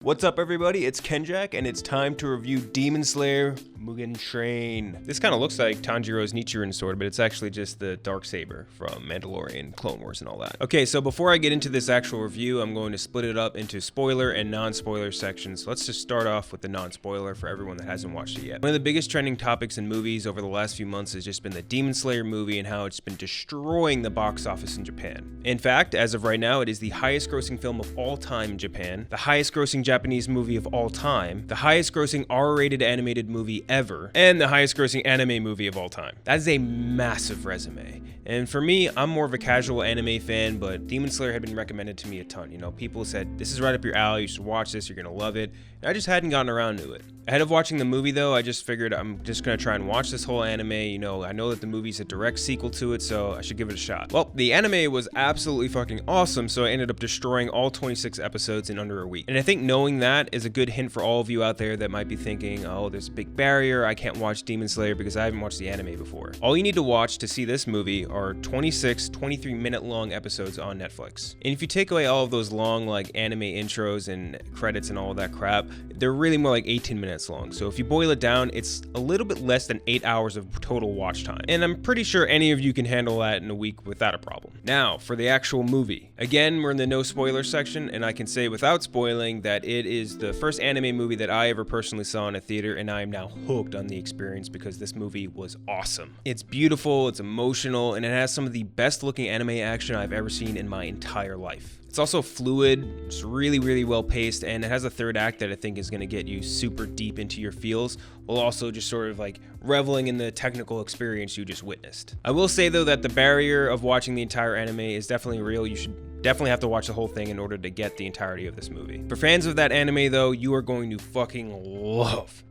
What's up everybody, it's Kenjack and it's time to review Demon Slayer Mugen Train. This kind of looks like Tanjiro's Nichiren sword, but it's actually just the dark saber from Mandalorian, Clone Wars and all that. Okay, so before I get into this actual review, I'm going to split it up into spoiler and non-spoiler sections. Let's just start off with the non-spoiler for everyone that hasn't watched it yet. One of the biggest trending topics in movies over the last few months has just been the Demon Slayer movie and how it's been destroying the box office in Japan. In fact, as of right now, it is the highest grossing film of all time in Japan, the highest grossing Japanese movie of all time, the highest grossing R-rated animated movie ever, and the highest grossing anime movie of all time. That is a massive resume. And for me, I'm more of a casual anime fan, but Demon Slayer had been recommended to me a ton. You know, people said, this is right up your alley, you should watch this, you're gonna love it. And I just hadn't gotten around to it. Ahead of watching the movie though, I just figured I'm just gonna try and watch this whole anime. You know, I know that the movie's a direct sequel to it, so I should give it a shot. Well, the anime was absolutely fucking awesome, so I ended up destroying all 26 episodes in under a week. And I think knowing that is a good hint for all of you out there that might be thinking, oh, there's a big barrier, I can't watch Demon Slayer because I haven't watched the anime before. All you need to watch to see this movie are 26 23-minute long episodes on Netflix. And if you take away all of those long like anime intros and credits and all of that crap, they're really more like 18 minutes long. So if you boil it down, it's a little bit less than 8 hours of total watch time. And I'm pretty sure any of you can handle that in a week without a problem. Now, for the actual movie. Again, we're in the no spoiler section, and I can say without spoiling that it is the first anime movie that I ever personally saw in a theater, and I am now hooked on the experience because this movie was awesome. It's beautiful, it's emotional, and it has some of the best looking anime action I've ever seen in my entire life. It's also fluid, it's really well paced, and it has a third act that I think is going to get you super deep into your feels, while also just sort of like reveling in the technical experience you just witnessed. I will say though that the barrier of watching the entire anime is definitely real. You should definitely have to watch the whole thing in order to get the entirety of this movie. For fans of that anime though, you are going to fucking love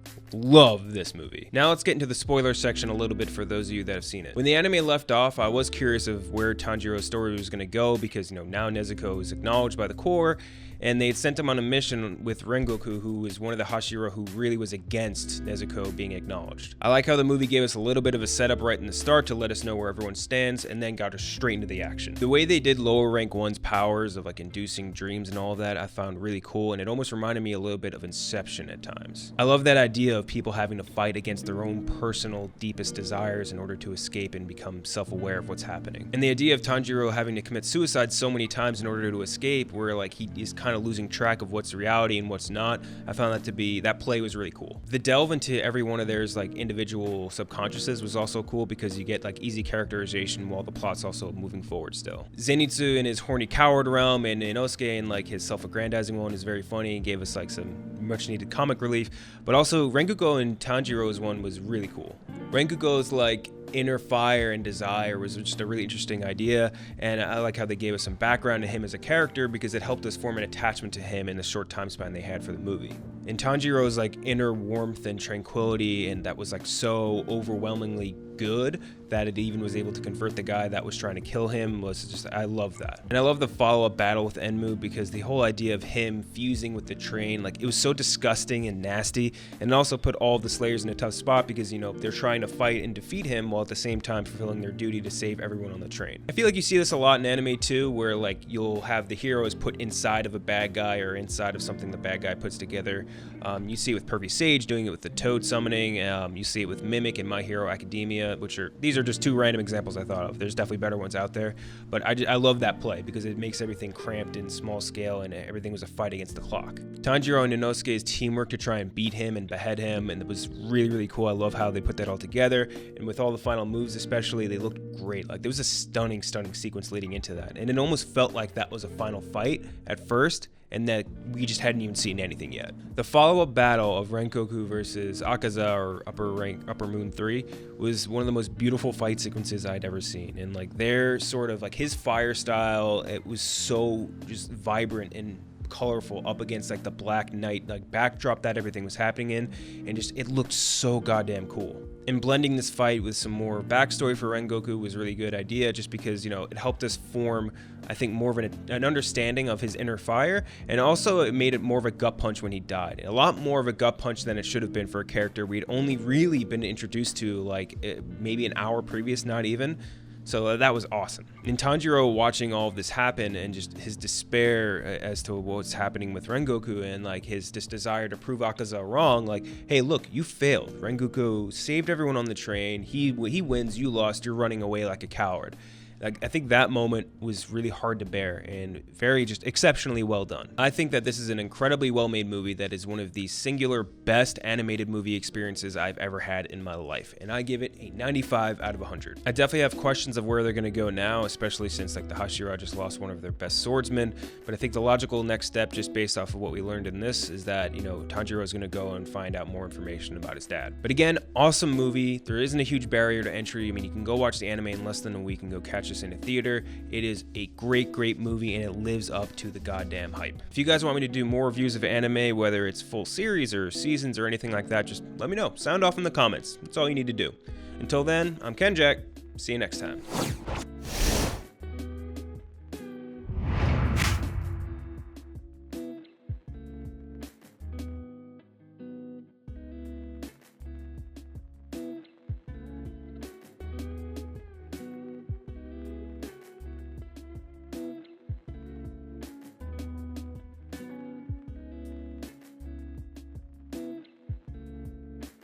this movie. Now let's get into the spoiler section a little bit for those of you that have seen it. When the anime left off, I was curious of where Tanjiro's story was going to go because, you know, now Nezuko is acknowledged by the Corps, and they had sent him on a mission with Rengoku, who is one of the Hashira who really was against Nezuko being acknowledged. I like how the movie gave us a little bit of a setup right in the start to let us know where everyone stands, and then got us straight into the action. The way they did lower rank one's powers of like inducing dreams and all of that, I found really cool, and it almost reminded me a little bit of Inception at times. I love that idea of people having to fight against their own personal deepest desires in order to escape and become self-aware of what's happening. And the idea of Tanjiro having to commit suicide so many times in order to escape, where like he is kind of losing track of what's reality and what's not, I found that play was really cool. The delve into every one of theirs like individual subconsciouses was also cool because you get like easy characterization while the plot's also moving forward still. Zenitsu in his horny coward realm and Inosuke in like his self-aggrandizing one is very funny and gave us like some much needed comic relief, but also Rengoku and Tanjiro's one was really cool. Rengoku's like inner fire and desire was just a really interesting idea, and I like how they gave us some background to him as a character because it helped us form an attachment to him in the short time span they had for the movie. And Tanjiro's like inner warmth and tranquility, and that was like so overwhelmingly good that it even was able to convert the guy that was trying to kill him. Was just, I love that. And I love the follow-up battle with Enmu because the whole idea of him fusing with the train, like it was so disgusting and nasty, and it also put all of the Slayers in a tough spot because, you know, they're trying to fight and defeat him while at the same time fulfilling their duty to save everyone on the train. I feel like you see this a lot in anime too, where like you'll have the heroes put inside of a bad guy or inside of something the bad guy puts together. You see it with Pervy Sage doing it with the Toad summoning. You see it with Mimic in My Hero Academia, these are just two random examples I thought of. There's definitely better ones out there, but I love that play because it makes everything cramped in small scale and everything was a fight against the clock. Tanjiro and Inosuke's teamwork to try and beat him and behead him, and it was really cool. I love how they put that all together, and with all the final moves especially, they looked great. Like there was a stunning sequence leading into that, and it almost felt like that was a final fight at first, and that we just hadn't even seen anything yet. The follow-up battle of Rengoku versus Akaza, or Upper Moon 3, was one of the most beautiful fight sequences I'd ever seen. And like their sort of like his fire style, it was so just vibrant and colorful up against like the black night like backdrop that everything was happening in, and just it looked so goddamn cool. And blending this fight with some more backstory for Rengoku was a really good idea, just because, you know, it helped us form, I think, more of an understanding of his inner fire, and also it made it more of a gut punch when he died. A lot more of a gut punch than it should have been for a character we'd only really been introduced to like maybe an hour previous, not even. So that was awesome. And Tanjiro watching all of this happen and just his despair as to what's happening with Rengoku and like his desire to prove Akaza wrong. Like, hey, look, you failed. Rengoku saved everyone on the train. He wins, you lost, you're running away like a coward. Like, I think that moment was really hard to bear and very just exceptionally well done. I think that this is an incredibly well-made movie that is one of the singular best animated movie experiences I've ever had in my life, and I give it a 95 out of 100. I definitely have questions of where they're going to go now, especially since like the Hashira just lost one of their best swordsmen, but I think the logical next step, just based off of what we learned in this, is that, you know, Tanjiro is going to go and find out more information about his dad. But again, awesome movie. There isn't a huge barrier to entry. I mean, you can go watch the anime in less than a week and go catch this in a theater. It is a great movie, and it lives up to the goddamn hype. If you guys want me to do more reviews of anime, whether it's full series or seasons or anything like that, just let me know. Sound off in the comments. That's all you need to do. Until then, I'm Ken Jack. See you next time.